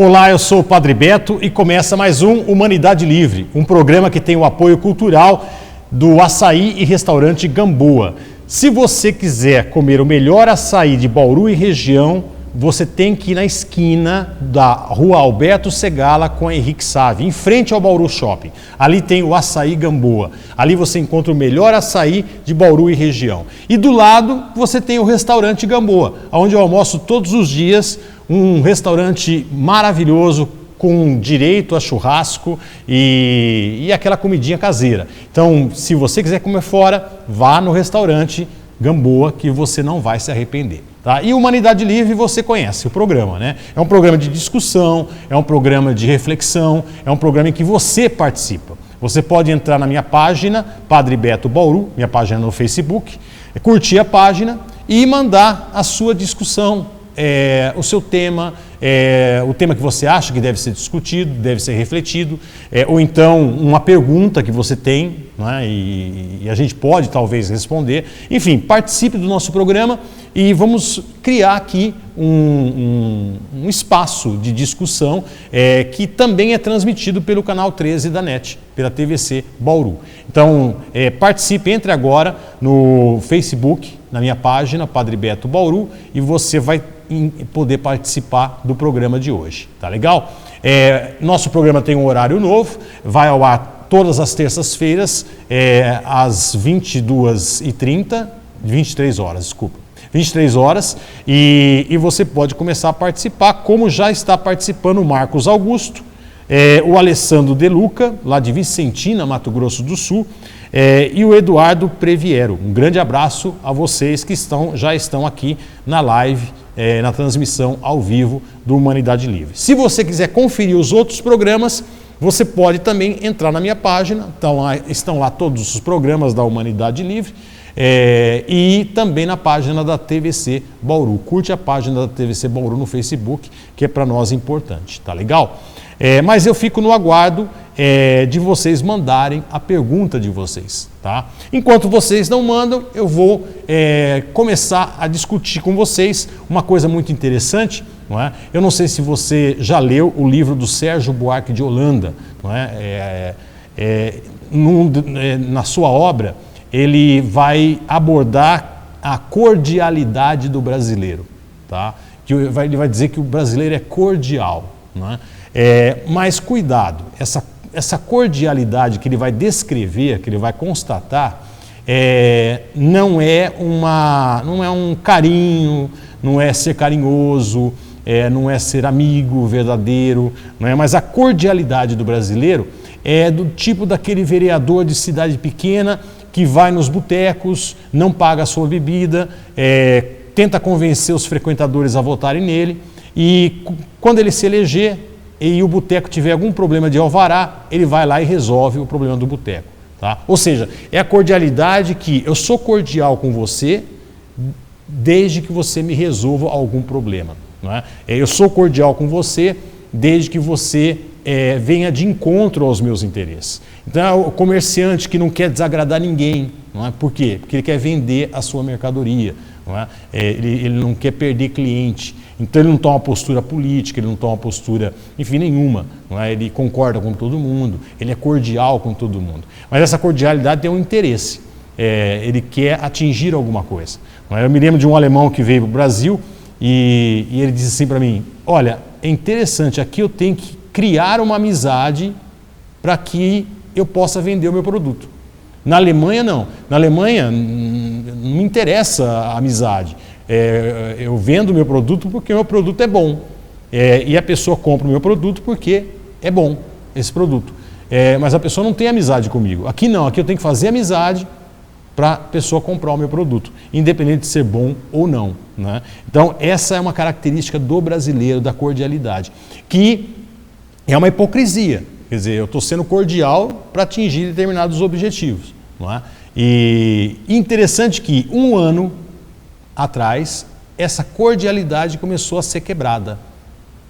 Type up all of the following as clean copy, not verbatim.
Olá, eu sou o Padre Beto e começa mais um Humanidade Livre, um programa que tem o apoio cultural do Açaí e Restaurante Gamboa. Se você quiser comer o melhor açaí de Bauru e região, você tem que ir na esquina da Rua Alberto Segala com a Henrique Save, em frente ao Bauru Shopping. Ali tem o Açaí Gamboa. Ali você encontra o melhor açaí de Bauru e região. E do lado você tem o Restaurante Gamboa, onde eu almoço todos os dias, um restaurante maravilhoso, com direito a churrasco e aquela comidinha caseira. Então, se você quiser comer fora, vá no restaurante Gamboa, que você não vai se arrepender. Tá? E Humanidade Livre você conhece o programa, né? É um programa de discussão, é um programa de reflexão, é um programa em que você participa. Você pode entrar na minha página, Padre Beto Bauru, minha página no Facebook, curtir a página e mandar a sua discussão, o seu tema, o tema que você acha que deve ser discutido, deve ser refletido, ou então uma pergunta que você tem, né, e a gente pode talvez responder. Enfim, participe do nosso programa e vamos criar aqui um espaço de discussão que também é transmitido pelo canal 13 da NET, pela TVC Bauru. Então, participe, entre agora no Facebook, na minha página, Padre Beto Bauru, e você vai poder participar do programa de hoje, tá legal? Nosso programa tem um horário novo, vai ao ar todas as terças-feiras, às 22h30, 23 horas, desculpa. 23 horas, e você pode começar a participar, como já está participando o Marcos Augusto, o Alessandro De Luca, lá de Vicentina, Mato Grosso do Sul, e o Eduardo Previero. Um grande abraço a vocês que já estão aqui na live, na transmissão ao vivo do Humanidade Livre. Se você quiser conferir os outros programas, você pode também entrar na minha página, estão lá todos os programas da Humanidade Livre, e também na página da TVC Bauru. Curte a página da TVC Bauru no Facebook, que é para nós importante, tá legal? Mas eu fico no aguardo de vocês mandarem a pergunta de vocês, tá? Enquanto vocês não mandam, eu vou começar a discutir com vocês uma coisa muito interessante, não é? Eu não sei se você já leu o livro do Sérgio Buarque de Holanda, não é? Na sua obra, ele vai abordar a cordialidade do brasileiro, tá? Ele vai dizer que o brasileiro é cordial, não é? Mas cuidado, essa cordialidade que ele vai descrever, que ele vai constatar, não é um carinho, não é ser carinhoso, não é ser amigo verdadeiro, não é? Mas a cordialidade do brasileiro é do tipo daquele vereador de cidade pequena que vai nos botecos, não paga a sua bebida, tenta convencer os frequentadores a votarem nele, e quando ele se eleger e o boteco tiver algum problema de alvará, ele vai lá e resolve o problema do boteco. Tá? Ou seja, é a cordialidade que eu sou cordial com você desde que você me resolva algum problema. Não é? Eu sou cordial com você desde que você venha de encontro aos meus interesses. Então, é o comerciante que não quer desagradar ninguém. Não é? Por quê? Porque ele quer vender a sua mercadoria. Não é? Ele não quer perder cliente. Então ele não toma uma postura política, ele não toma uma postura, enfim, nenhuma. Não é? Ele concorda com todo mundo, ele é cordial com todo mundo. Mas essa cordialidade tem um interesse, ele quer atingir alguma coisa. Não é? Eu me lembro de um alemão que veio para o Brasil e ele disse assim para mim: olha, é interessante, aqui eu tenho que criar uma amizade para que eu possa vender o meu produto. Na Alemanha, não. Na Alemanha, não me interessa a amizade. Eu vendo o meu produto porque o meu produto é bom. E a pessoa compra o meu produto porque é bom esse produto. Mas a pessoa não tem amizade comigo. Aqui não, aqui eu tenho que fazer amizade para a pessoa comprar o meu produto, independente de ser bom ou não. Né? Então, essa é uma característica do brasileiro, da cordialidade, que é uma hipocrisia. Quer dizer, eu estou sendo cordial para atingir determinados objetivos. Não é? E interessante que um ano atrás, essa cordialidade começou a ser quebrada,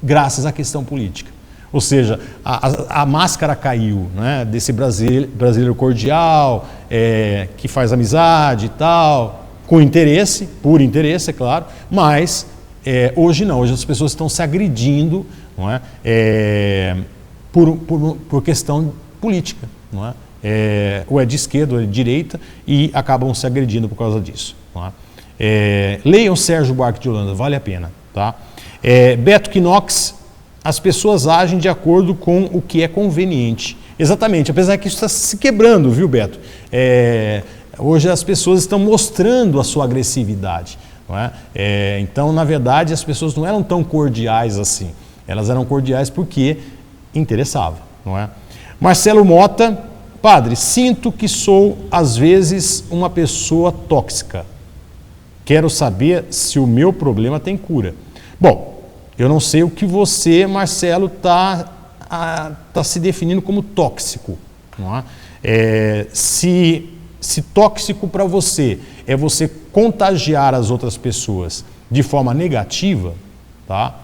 graças à questão política. Ou seja, a máscara caiu, né, desse brasileiro cordial, que faz amizade e tal, com interesse, por interesse, é claro, mas hoje não, hoje as pessoas estão se agredindo não é? Por questão política, não é? Ou é de esquerda ou é de direita, e acabam se agredindo por causa disso. Não é? Leiam Sérgio Buarque de Holanda, vale a pena. Tá? Beto Quinox, as pessoas agem de acordo com o que é conveniente. Exatamente, apesar que isso está se quebrando, viu, Beto? Hoje as pessoas estão mostrando a sua agressividade. Não é? Então, na verdade, as pessoas não eram tão cordiais assim. Elas eram cordiais porque interessava. Não é? Marcelo Mota, padre, sinto que sou, às vezes, uma pessoa tóxica. Quero saber se o meu problema tem cura. Bom, eu não sei o que você, Marcelo, está se definindo como tóxico. Não é? Se tóxico para você é você contagiar as outras pessoas de forma negativa, tá?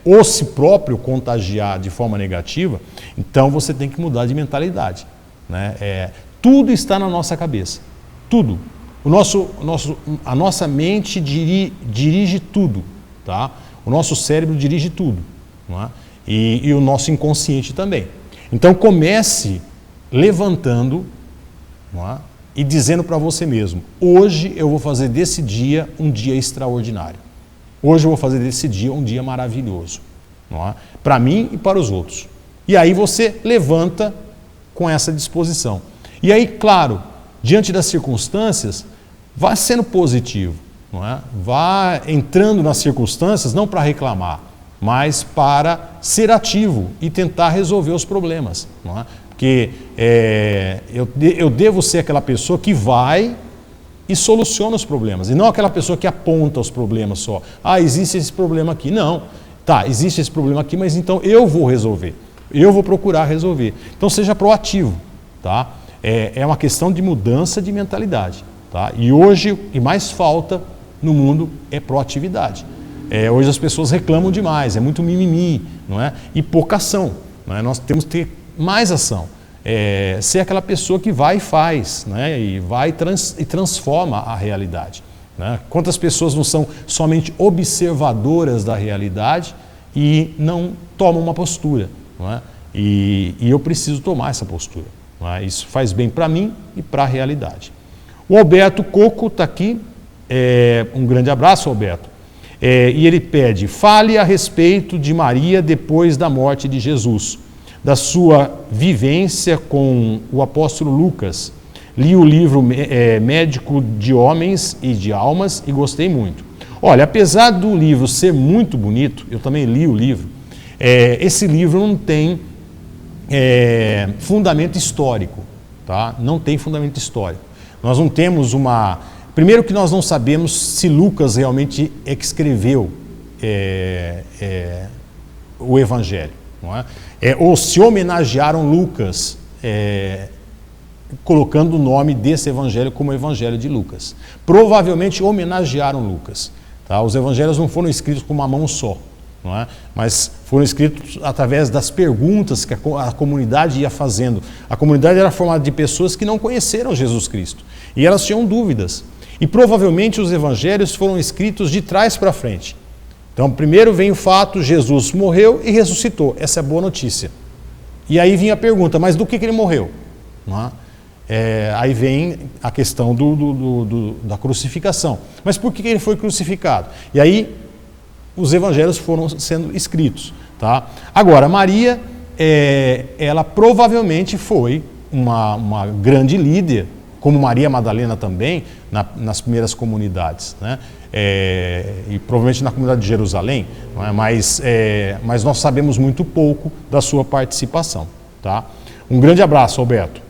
Ou se próprio contagiar de forma negativa, então você tem que mudar de mentalidade. Né? Tudo está na nossa cabeça. Tudo. A nossa mente dirige tudo. Tá? O nosso cérebro dirige tudo. Não é? E o nosso inconsciente também. Então comece levantando, não é? E dizendo para você mesmo: hoje eu vou fazer desse dia um dia extraordinário. Hoje eu vou fazer desse dia um dia maravilhoso. Não é? Para mim e para os outros. E aí você levanta com essa disposição. E aí, claro, diante das circunstâncias, vá sendo positivo. Não é? Vá entrando nas circunstâncias não para reclamar, mas para ser ativo e tentar resolver os problemas. Não é? Porque eu devo ser aquela pessoa que vai e soluciona os problemas, e não aquela pessoa que aponta os problemas só. Ah, existe esse problema aqui. Não. Tá, existe esse problema aqui, mas então eu vou resolver. Eu vou procurar resolver. Então seja proativo. Tá? É uma questão de mudança de mentalidade. Tá? E hoje o que mais falta no mundo é proatividade. Hoje as pessoas reclamam demais, é muito mimimi, não é? E pouca ação. Não é? Nós temos que ter mais ação. Ser aquela pessoa que vai e faz, né? E vai e transforma a realidade. Né? Quantas pessoas não são somente observadoras da realidade e não tomam uma postura? Não é? E eu preciso tomar essa postura. Não é? Isso faz bem para mim e para a realidade. O Alberto Coco está aqui. Um grande abraço, Alberto. E ele pede: fale a respeito de Maria depois da morte de Jesus, da sua vivência com o apóstolo Lucas. Li o livro Médico de Homens e de Almas e gostei muito. Olha, apesar do livro ser muito bonito, eu também li o livro, esse livro não tem fundamento histórico. Tá? Não tem fundamento histórico. Nós não temos uma... Primeiro que nós não sabemos se Lucas realmente é que escreveu o Evangelho. Não é? Ou se homenagearam Lucas, colocando o nome desse evangelho como Evangelho de Lucas. Provavelmente homenagearam Lucas. Tá? Os evangelhos não foram escritos com uma mão só, não é? Mas foram escritos através das perguntas que a comunidade ia fazendo. A comunidade era formada de pessoas que não conheceram Jesus Cristo e elas tinham dúvidas. E provavelmente os evangelhos foram escritos de trás para frente. Então, primeiro vem o fato: Jesus morreu e ressuscitou. Essa é a boa notícia. E aí vinha a pergunta: mas do que ele morreu? Não é? Aí vem a questão da crucificação. Mas por que ele foi crucificado? E aí os evangelhos foram sendo escritos. Tá? Agora, Maria, ela provavelmente foi uma grande líder, como Maria Madalena também, nas primeiras comunidades, né? E provavelmente na comunidade de Jerusalém, não é? Mas nós sabemos muito pouco da sua participação. Tá? Um grande abraço, Alberto.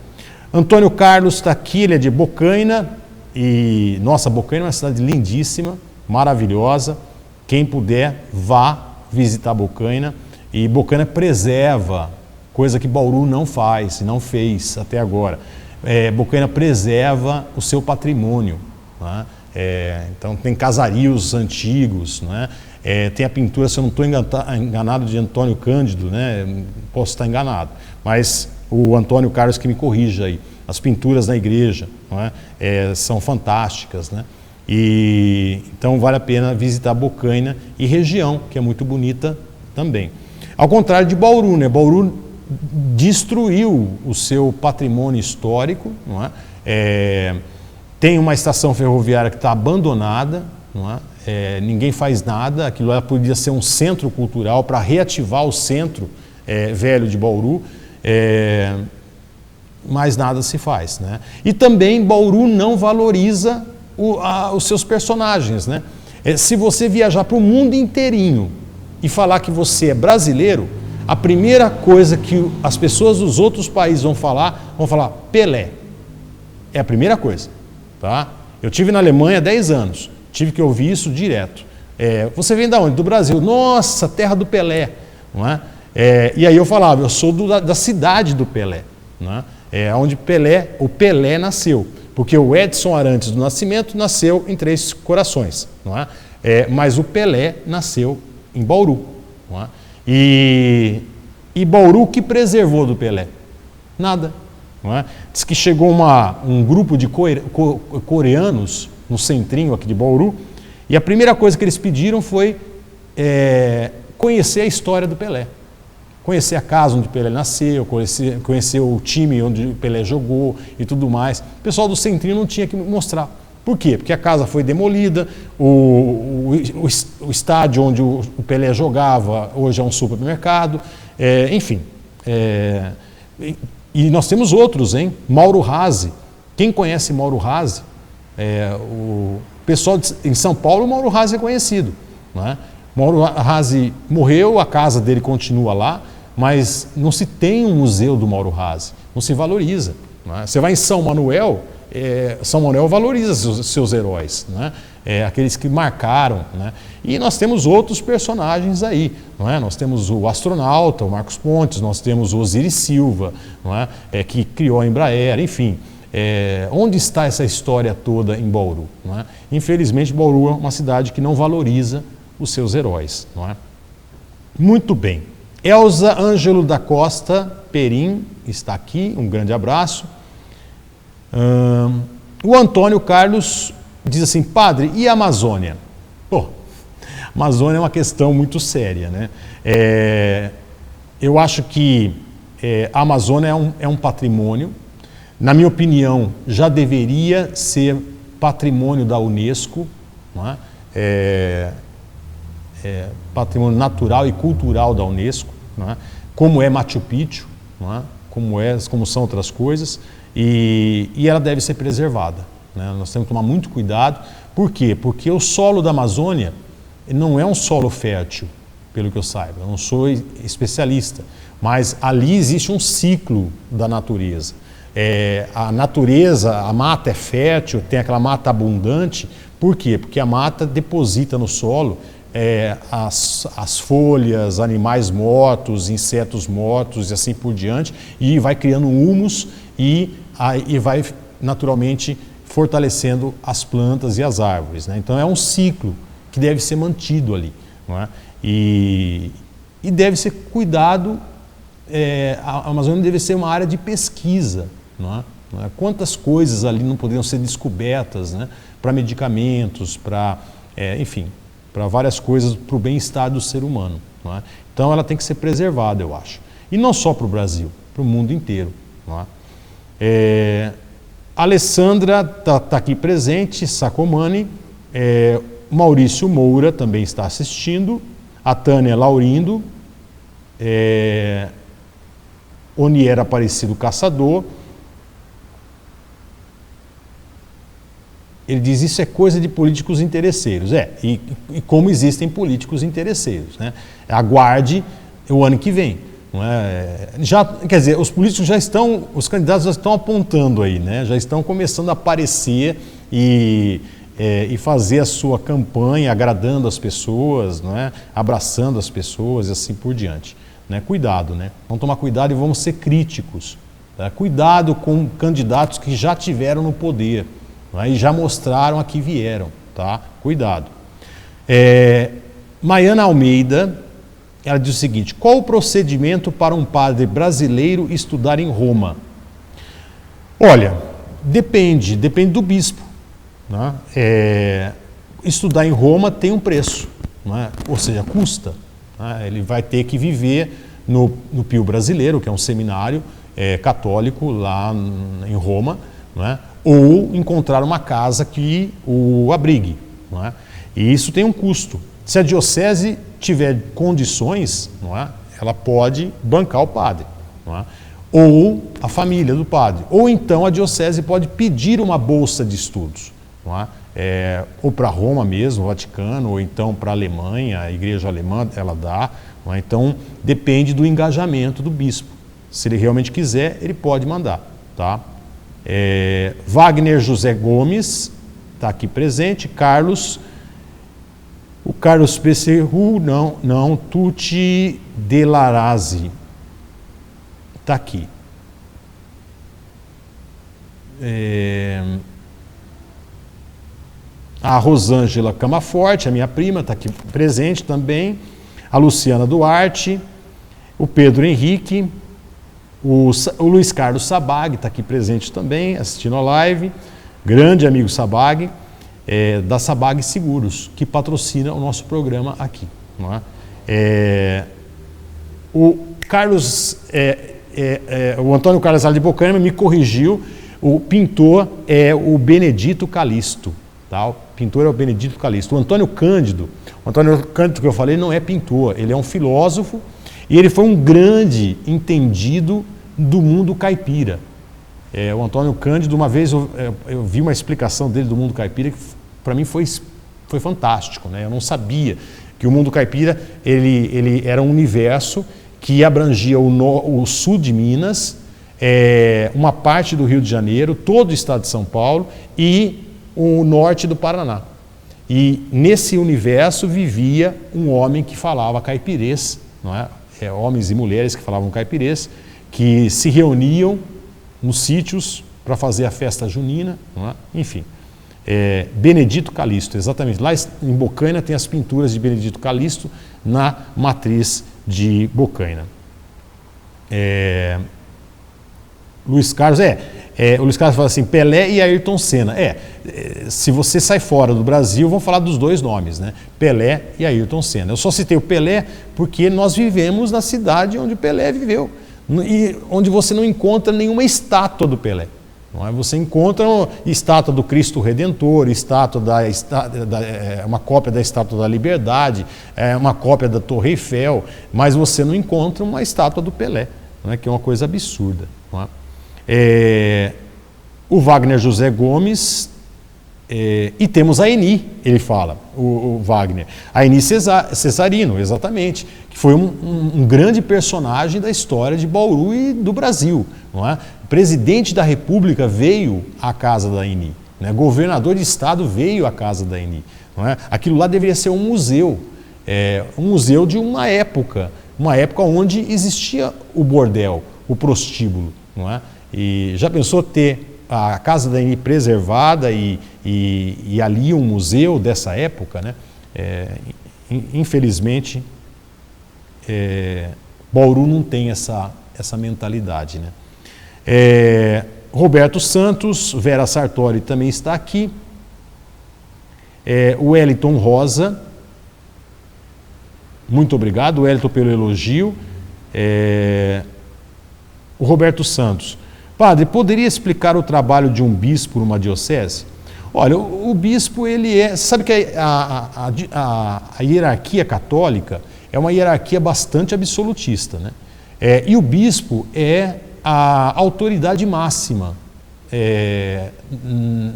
Antônio Carlos está aqui, ele é de Bocaina, e nossa, Bocaina é uma cidade lindíssima, maravilhosa. Quem puder, vá visitar Bocaina. E Bocaina preserva, coisa que Bauru não faz, não fez até agora. Bocaina preserva o seu patrimônio. Né? Então tem casarios antigos, né? Tem a pintura, se eu não estou enganado, de Antônio Cândido, né? Posso estar enganado, mas o Antônio Carlos que me corrija aí. As pinturas na igreja, não é? São fantásticas, né? E então vale a pena visitar Bocaina e região, que é muito bonita, também. Ao contrário de Bauru, né? Bauru destruiu o seu patrimônio histórico, não é? Tem uma estação ferroviária que está abandonada, não é? Ninguém faz nada, aquilo lá podia ser um centro cultural para reativar o centro velho de Bauru, mas nada se faz, né? E também Bauru não valoriza os seus personagens, né? Se você viajar para o mundo inteirinho e falar que você é brasileiro, a primeira coisa que as pessoas dos outros países vão falar Pelé. É a primeira coisa, tá? Eu tive na Alemanha há 10 anos, tive que ouvir isso direto. Você vem da onde? Do Brasil. Nossa, terra do Pelé, não é? E aí eu falava, eu sou da cidade do Pelé, não é? Onde o Pelé nasceu, porque o Edson Arantes do Nascimento nasceu em Três Corações, não é? Mas o Pelé nasceu em Bauru, não é? E Bauru, o que preservou do Pelé? Nada, não é? Diz que chegou um grupo de coreanos no centrinho aqui de Bauru, e a primeira coisa que eles pediram foi conhecer a história do Pelé. Conhecer a casa onde o Pelé nasceu, conhecer o time onde o Pelé jogou e tudo mais. O pessoal do centrinho não tinha que mostrar. Por quê? Porque a casa foi demolida, o estádio onde o Pelé jogava hoje é um supermercado, enfim. E nós temos outros, hein? Mauro Razzi. Quem conhece Mauro Razzi? O pessoal em São Paulo, Mauro Razzi é conhecido, não é? Mauro Razzi morreu, a casa dele continua lá, mas não se tem um museu do Mauro Razzi, não se valoriza. Não é? Você vai em São Manuel, São Manuel valoriza seus heróis, não é? Aqueles que marcaram, né? E nós temos outros personagens aí, não é? Nós temos o astronauta, o Marcos Pontes, nós temos o Osiris Silva, não é? Que criou a Embraer, enfim. Onde está essa história toda em Bauru? Não é? Infelizmente, Bauru é uma cidade que não valoriza os seus heróis, não é? Muito bem. Elza Ângelo da Costa Perim está aqui, um grande abraço. O Antônio Carlos diz assim, padre, e a Amazônia? Pô, Amazônia é uma questão muito séria, né? Eu acho que a Amazônia é um patrimônio, na minha opinião, já deveria ser patrimônio da Unesco, não é? Patrimônio natural e cultural da Unesco, não é? Como é Machu Picchu, não é? Como são outras coisas, e ela deve ser preservada, né? Nós temos que tomar muito cuidado. Por quê? Porque o solo da Amazônia não é um solo fértil, pelo que eu saiba, eu não sou especialista, mas ali existe um ciclo da natureza. A natureza, a mata é fértil, tem aquela mata abundante. Por quê? Porque a mata deposita no solo as folhas, animais mortos, insetos mortos e assim por diante, e vai criando humus e vai naturalmente fortalecendo as plantas e as árvores, né? Então é um ciclo que deve ser mantido ali, não é? E deve ser cuidado. A Amazônia deve ser uma área de pesquisa, não é? Quantas coisas ali não poderiam ser descobertas, né? Para medicamentos, enfim, para várias coisas, para o bem-estar do ser humano, não é? Então ela tem que ser preservada, eu acho. E não só para o Brasil, para o mundo inteiro, não é? Alessandra está aqui presente, Sacomani, Maurício Moura também está assistindo, a Tânia Laurindo, Onier Aparecido Caçador. Ele diz, isso é coisa de políticos interesseiros. E como existem políticos interesseiros, né? Aguarde o ano que vem. Não é? Quer dizer, os políticos os candidatos já estão apontando aí, né? Já estão começando a aparecer e fazer a sua campanha agradando as pessoas, não é? Abraçando as pessoas e assim por diante. Né? Cuidado, né? Vamos tomar cuidado e vamos ser críticos. Tá? Cuidado com candidatos que já tiveram no poder, não é? E já mostraram a que vieram. Tá? Cuidado. Maiana Almeida, ela diz o seguinte, qual o procedimento para um padre brasileiro estudar em Roma? Olha, depende do bispo. Né? Estudar em Roma tem um preço, não é? Ou seja, custa. né? Ele vai ter que viver no Pio Brasileiro, que é um seminário católico lá em Roma, né? Ou encontrar uma casa que o abrigue, não é? E isso tem um custo. Se a diocese tiver condições, não é? Ela pode bancar o padre, não é? Ou a família do padre, ou então a diocese pode pedir uma bolsa de estudos, não é? Ou para Roma mesmo, o Vaticano, ou então para a Alemanha, a igreja alemã, ela dá, não é? Então depende do engajamento do bispo. Se ele realmente quiser, ele pode mandar, tá? Wagner José Gomes está aqui presente. O Carlos Pesserru, não, Tuti Delarazzi está aqui. A Rosângela Camaforte, a minha prima, está aqui presente também. A Luciana Duarte, o Pedro Henrique, o Luiz Carlos Sabag está aqui presente também, assistindo a live. Grande amigo Sabag, da Sabag Seguros, que patrocina o nosso programa aqui, não é? O Carlos, o Antônio Carlos de Bocaina me corrigiu. O pintor é o Benedito Calixto, tá? O pintor é o Benedito Calixto. O Antônio Cândido que eu falei não é pintor, ele é um filósofo e ele foi um grande entendido do mundo caipira. O Antônio Cândido, uma vez eu vi uma explicação dele do mundo caipira que para mim foi fantástico, né? Eu não sabia que o mundo caipira ele era um universo que abrangia o sul de Minas, uma parte do Rio de Janeiro, todo o estado de São Paulo e o norte do Paraná. E nesse universo vivia um homem que falava caipirês, não é? Homens e mulheres que falavam caipirês, que se reuniam nos sítios para fazer a festa junina, não é? Enfim. Benedito Calixto, exatamente. Lá em Bocaina tem as pinturas de Benedito Calixto na matriz de Bocaina. Luiz Carlos, o Luiz Carlos fala assim, Pelé e Ayrton Senna. Se você sai fora do Brasil, vão falar dos dois nomes, né? Pelé e Ayrton Senna. Eu só citei o Pelé porque nós vivemos na cidade onde o Pelé viveu, e onde você não encontra nenhuma estátua do Pelé. Não é? Você encontra estátua do Cristo Redentor, uma cópia da Estátua da Liberdade, uma cópia da Torre Eiffel, mas você não encontra uma estátua do Pelé, não é? Que é uma coisa absurda. Não é? O Wagner José Gomes, e temos a Eni, ele fala, o Wagner, a Eni Cesarino, exatamente, que foi um grande personagem da história de Bauru e do Brasil, não é? O presidente da República veio à casa da Eni, né? Governador de estado veio à casa da Eni, não é? Aquilo lá deveria ser um museu de uma época onde existia o bordel, o prostíbulo, não é? E já pensou ter a casa da Eni preservada e ali um museu dessa época, né? Infelizmente, Bauru não tem essa mentalidade, né? Roberto Santos, Vera Sartori também está aqui. O Wellington Rosa, muito obrigado, Wellington, pelo elogio. O Roberto Santos, padre, poderia explicar o trabalho de um bispo numa diocese? Olha, o bispo, ele sabe que a hierarquia católica é uma hierarquia bastante absolutista, né? E o bispo é a autoridade máxima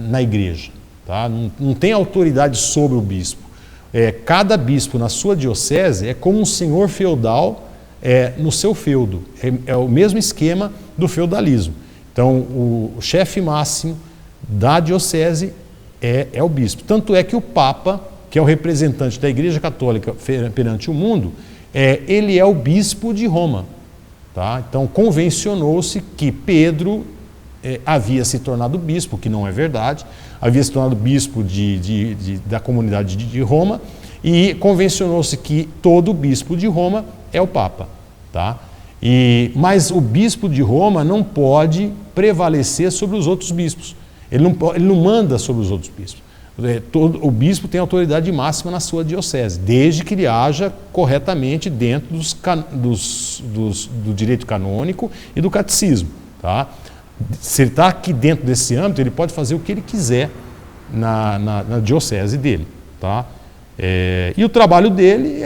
na igreja, tá? Não tem autoridade sobre o bispo. Cada bispo na sua diocese é como um senhor feudal no seu feudo. É o mesmo esquema do feudalismo. Então, o chefe máximo da diocese é o bispo. Tanto é que o Papa, que é o representante da Igreja Católica perante o mundo, ele é o bispo de Roma. Tá? Então, convencionou-se que Pedro havia se tornado bispo, que não é verdade, havia se tornado bispo da comunidade de Roma, e convencionou-se que todo bispo de Roma é o Papa. Tá? Mas o bispo de Roma não pode prevalecer sobre os outros bispos. Ele não manda sobre os outros bispos. O bispo tem autoridade máxima na sua diocese, desde que ele haja corretamente dentro do direito canônico e do catecismo. Tá? Se ele está aqui dentro desse âmbito, ele pode fazer o que ele quiser na diocese dele. Tá? E o trabalho dele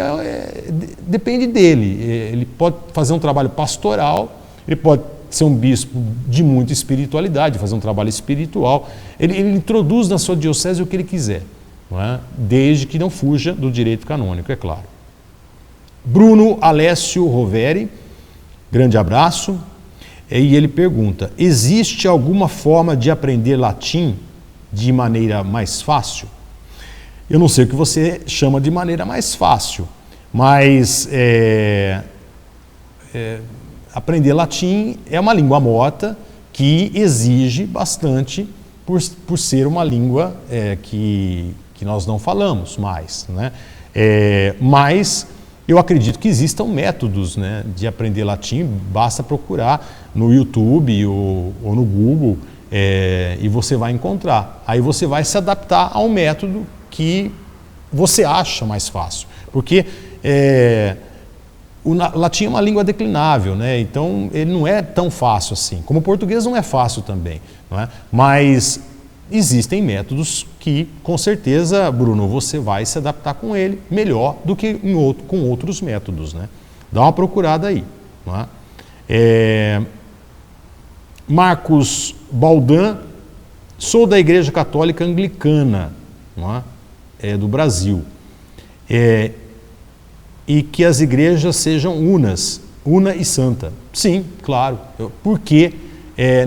depende dele. Ele pode fazer um trabalho pastoral, ele pode ser um bispo de muita espiritualidade, fazer um trabalho espiritual. Ele introduz na sua diocese o que ele quiser, não é? Desde que não fuja do direito canônico, é claro. Bruno Alessio Roveri, grande abraço. E ele pergunta: existe alguma forma de aprender latim de maneira mais fácil? Eu não sei o que você chama de maneira mais fácil, mas aprender latim é uma língua morta que exige bastante por ser uma língua que nós não falamos mais, né? Mas eu acredito que existam métodos, né, de aprender latim. Basta procurar no YouTube ou no Google e você vai encontrar. Aí você vai se adaptar ao método que você acha mais fácil, porque o latim é uma língua declinável, né? Então ele não é tão fácil assim, como o português não é fácil também, não é? Mas existem métodos que, com certeza, Bruno, você vai se adaptar com ele melhor do que com outros métodos, né? Dá uma procurada aí, não é? Marcos Baldan: sou da Igreja Católica Anglicana, não é? Do Brasil, e que as igrejas sejam una e santa. Sim, claro. Por que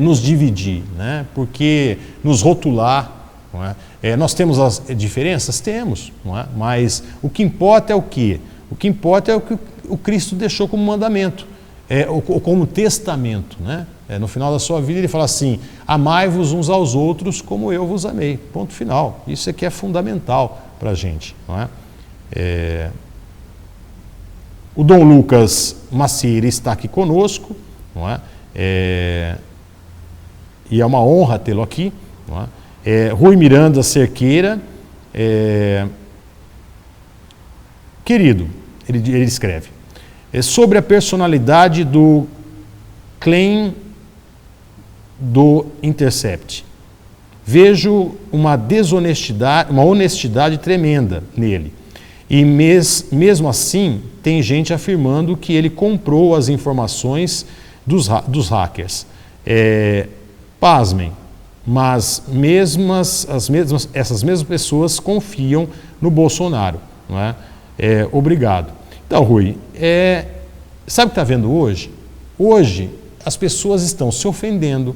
nos dividir, né? Por que nos rotular? Não é? Nós temos as diferenças? Temos, não é? Mas o que importa é o quê? O que importa é o que o Cristo deixou como mandamento, ou como testamento, né? No final da sua vida ele fala assim: amai-vos uns aos outros como eu vos amei. Ponto final. Isso aqui é fundamental para a gente, não é? O Dom Lucas Macieira está aqui conosco, não é? E é uma honra tê-lo aqui, não é? Rui Miranda Cerqueira, querido, ele escreve sobre a personalidade do Klein do Intercept. Vejo uma desonestidade, uma honestidade tremenda nele. E mesmo assim, tem gente afirmando que ele comprou as informações dos hackers. Pasmem, mas essas mesmas pessoas confiam no Bolsonaro, não é? Obrigado. Então, Rui, sabe o que está vendo hoje? Hoje, as pessoas estão se ofendendo,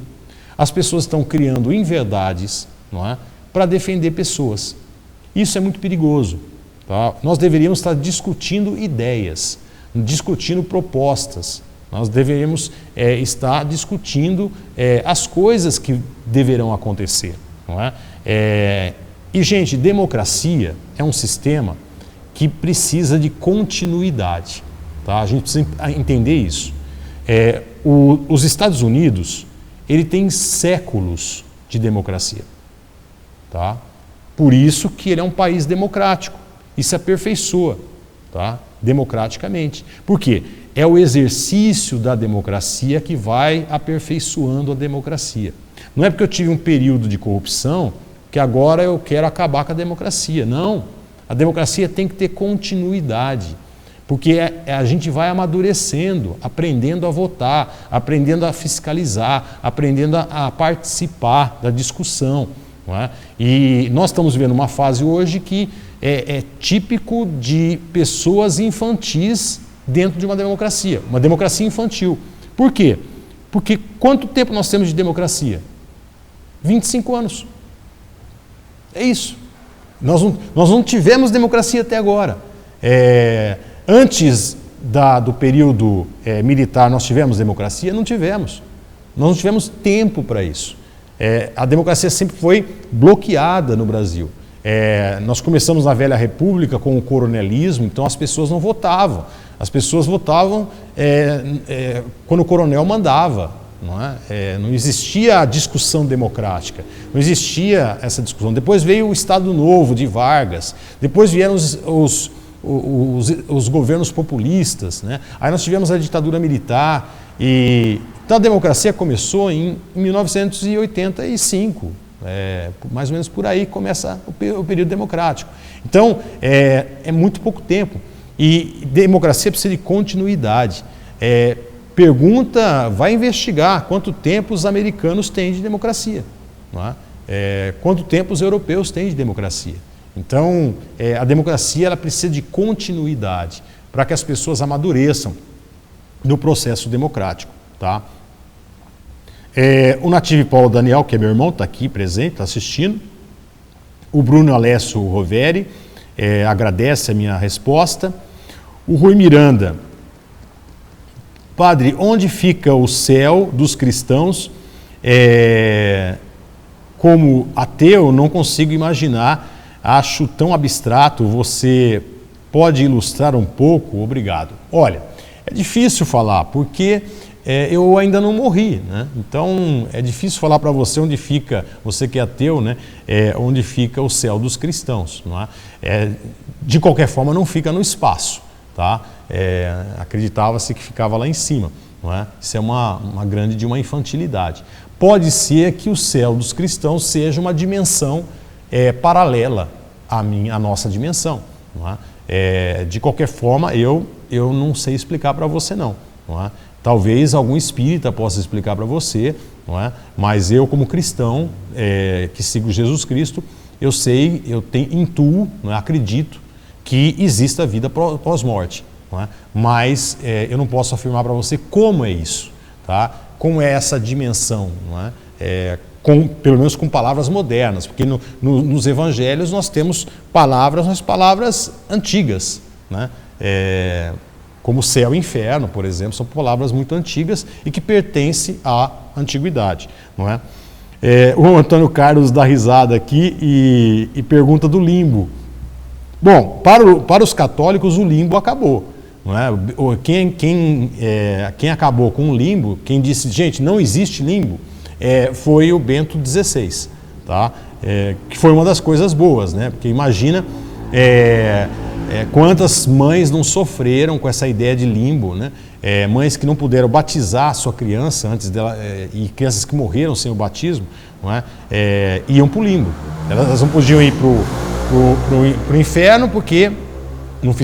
as pessoas estão criando inverdades, não é? Para defender pessoas. Isso é muito perigoso. Tá? Nós deveríamos estar discutindo ideias, discutindo propostas. Nós deveríamos estar discutindo as coisas que deverão acontecer. Não é? E, gente, democracia é um sistema que precisa de continuidade. Tá? A gente precisa entender isso. Os Estados Unidos, ele tem séculos de democracia. Tá? Por isso que ele é um país democrático. E se aperfeiçoa, tá? Democraticamente. Por quê? É o exercício da democracia que vai aperfeiçoando a democracia. Não é porque eu tive um período de corrupção que agora eu quero acabar com a democracia. Não. A democracia tem que ter continuidade. Porque a gente vai amadurecendo, aprendendo a votar, aprendendo a fiscalizar, aprendendo a participar da discussão. Não é? E nós estamos vivendo uma fase hoje que é típico de pessoas infantis dentro de uma democracia infantil. Por quê? Porque quanto tempo nós temos de democracia? 25 anos. É isso. Nós não tivemos democracia até agora. Antes do período militar, nós tivemos democracia? Não tivemos. Nós não tivemos tempo para isso. A democracia sempre foi bloqueada no Brasil. Nós começamos na Velha República com o coronelismo, então as pessoas não votavam. As pessoas votavam quando o coronel mandava. não é? Não existia a discussão democrática, não existia essa discussão. Depois veio o Estado Novo de Vargas, depois vieram os governos populistas, né? Aí nós tivemos a ditadura militar, então a democracia começou em 1985, mais ou menos por aí começa o período democrático. Então é muito pouco tempo, e democracia precisa de continuidade. Vai investigar quanto tempo os americanos têm de democracia, não é? Quanto tempo os europeus têm de democracia. Então, a democracia ela precisa de continuidade para que as pessoas amadureçam no processo democrático. Tá? O Nativo Paulo Daniel, que é meu irmão, está aqui presente, está assistindo. O Bruno Alessio Roveri agradece a minha resposta. O Rui Miranda: padre, onde fica o céu dos cristãos? Como ateu, não consigo imaginar. Acho tão abstrato, você pode ilustrar um pouco? Obrigado. Olha, é difícil falar, porque eu ainda não morri, né? Então é difícil falar para você onde fica, você que é ateu, né? Onde fica o céu dos cristãos, não é? De qualquer forma, não fica no espaço, tá? Acreditava-se que ficava lá em cima, não é? Isso é uma grande de uma infantilidade. Pode ser que o céu dos cristãos seja uma dimensão paralela à nossa dimensão, não é? De qualquer forma, eu não sei explicar para você não é? Talvez algum espírita possa explicar para você, não é? Mas eu, como cristão que sigo Jesus Cristo, eu sei, intuo, não é? Acredito que exista vida pós-morte, não é? Mas eu não posso afirmar para você como é isso, tá? Como é essa dimensão, não é? Pelo menos com palavras modernas, porque nos evangelhos nós temos palavras, mas palavras antigas, né? Como céu e inferno, por exemplo, são palavras muito antigas e que pertencem à antiguidade, não é? O Antônio Carlos dá risada aqui e pergunta do limbo. Bom, para os católicos o limbo acabou, não é? Quem acabou com o limbo, quem disse, gente, não existe limbo, foi o Bento XVI, tá? Que foi uma das coisas boas, né? Porque imagina quantas mães não sofreram com essa ideia de limbo, né? Mães que não puderam batizar a sua criança antes dela, e crianças que morreram sem o batismo, não é? Iam para o limbo. Elas não podiam ir para o inferno porque não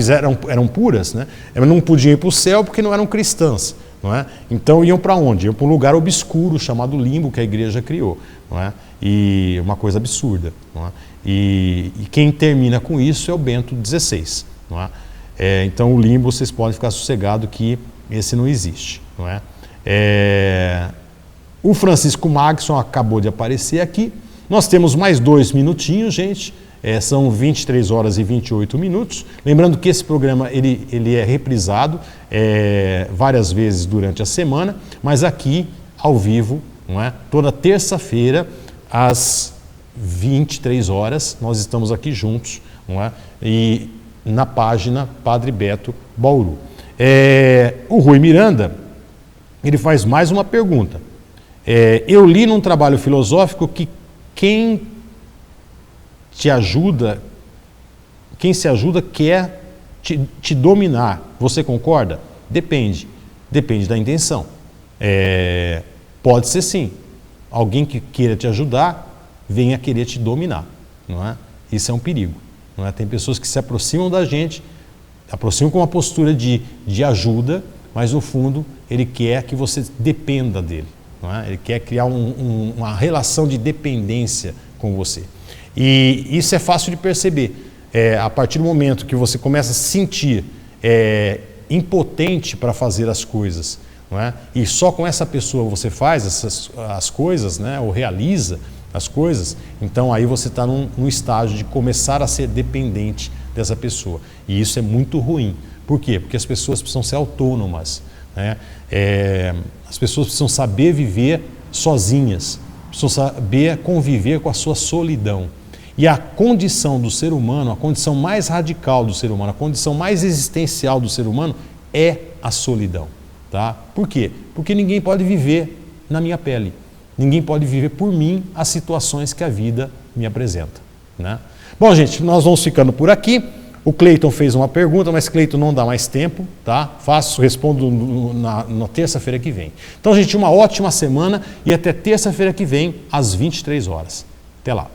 eram puras, né? Elas não podiam ir para o céu porque não eram cristãs. Não é? Então iam para onde? Iam para um lugar obscuro chamado limbo que a igreja criou, não é? E uma coisa absurda, não é? E quem termina com isso é o Bento XVI, não é? Então o limbo, vocês podem ficar sossegados que esse não existe, não é? O Francisco Magson acabou de aparecer aqui. Nós temos mais 2 minutinhos, gente. São 23 horas e 28 minutos. Lembrando que esse programa ele é reprisado várias vezes durante a semana, mas aqui ao vivo, não é? Toda terça-feira às 23 horas nós estamos aqui juntos, não é? E na página Padre Beto Bauru. O Rui Miranda ele faz mais uma pergunta. Eu li num trabalho filosófico que quem se ajuda quer te dominar. Você concorda? Depende da intenção. Pode ser sim. Alguém que queira te ajudar, venha querer te dominar, não é? Isso é um perigo, não é? Tem pessoas que se aproximam da gente, aproximam com uma postura de ajuda, mas no fundo ele quer que você dependa dele, não é? Ele quer criar uma relação de dependência com você. E isso é fácil de perceber. A partir do momento que você começa a se sentir impotente para fazer as coisas, não é? E só com essa pessoa você faz as coisas, né? Ou realiza as coisas, então aí você está num estágio de começar a ser dependente dessa pessoa. E isso é muito ruim. Por quê? Porque as pessoas precisam ser autônomas, né? As pessoas precisam saber viver sozinhas, precisam saber conviver com a sua solidão. E a condição do ser humano, a condição mais radical do ser humano, a condição mais existencial do ser humano é a solidão. Tá? Por quê? Porque ninguém pode viver na minha pele. Ninguém pode viver por mim as situações que a vida me apresenta, né? Bom, gente, nós vamos ficando por aqui. O Cleiton fez uma pergunta, mas Cleiton não dá mais tempo, tá? Respondo na terça-feira que vem. Então, gente, uma ótima semana e até terça-feira que vem, às 23 horas. Até lá.